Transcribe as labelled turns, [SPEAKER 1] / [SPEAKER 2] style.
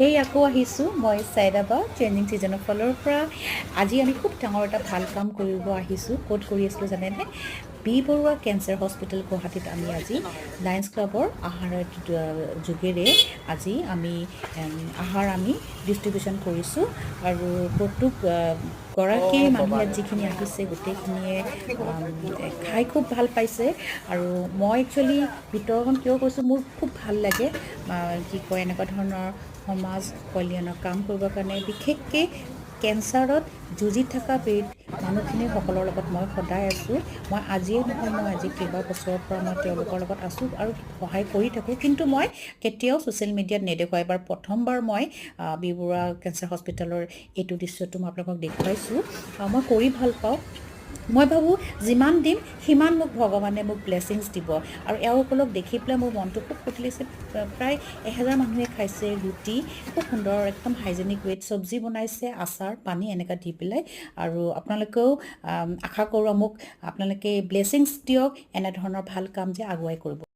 [SPEAKER 1] সেই আকৌ আহিছোঁ মই চাইদাবা ট্ৰেইনিং ছিজনৰ ফালৰ পৰা আজি আমি খুব ডাঙৰ এটা ভাল কাম কৰিব আহিছোঁ ক'ত কৰি আছিলোঁ জানেনে বি বৰুৱা কেঞ্চাৰ হস্পিটেল গুৱাহাটীত আমি আজি লায়ন্স ক্লাবৰ আহাৰৰ যোগেৰে আজি আমি আহাৰ আমি ডিষ্ট্ৰিবিউশ্যন কৰিছোঁ আৰু প্ৰত্যেক গৰাকী মানুহ ইয়াত যিখিনি আহিছে গোটেইখিনিয়ে খাই খুব ভাল পাইছে আৰু মই একচুৱেলি ভিতৰখন কিয় কৈছোঁ মোৰ খুব ভাল লাগে কি কয় এনেকুৱা ধৰণৰ সমাজ কল্যাণৰ কাম কৰিবৰ কাৰণে বিশেষকৈ কেঞ্চাৰত যুঁজি থকা মানুহখিনিৰ সকলৰ লগত মই সদায় আছোঁ মই আজিয়ে নহয় মই আজি কেইবাবছৰৰ পৰা মই তেওঁলোকৰ লগত আছোঁ আৰু সহায় কৰি থাকোঁ কিন্তু মই কেতিয়াও ছ'চিয়েল মিডিয়াত নেদেখুৱাই এবাৰ প্ৰথমবাৰ মই বি বৰুৱা কেঞ্চাৰ হস্পিটেলৰ এইটো দৃশ্যটো মই আপোনালোকক দেখুৱাইছোঁ মই কৰি ভাল পাওঁ মই ভাবোঁ যিমান দিম সিমান মোক ভগৱানে মোক ব্লেছিংছ দিব আৰু এওঁসকলক দেখি পেলাই মোৰ মনটো খুব ফুটিলিছে প্ৰায় 1000 মানুহে খাইছে ৰুটি খুব সুন্দৰ একদম হাইজেনিক ৱেট চব্জি বনাইছে আচাৰ পানী এনেকুৱা দি পেলাই আৰু আপোনালোকেও আশা কৰোঁ মোক আপোনালোকে ব্লেছিংছ দিয়ক এনেধৰণৰ ভাল কাম যে আগুৱাই কৰিব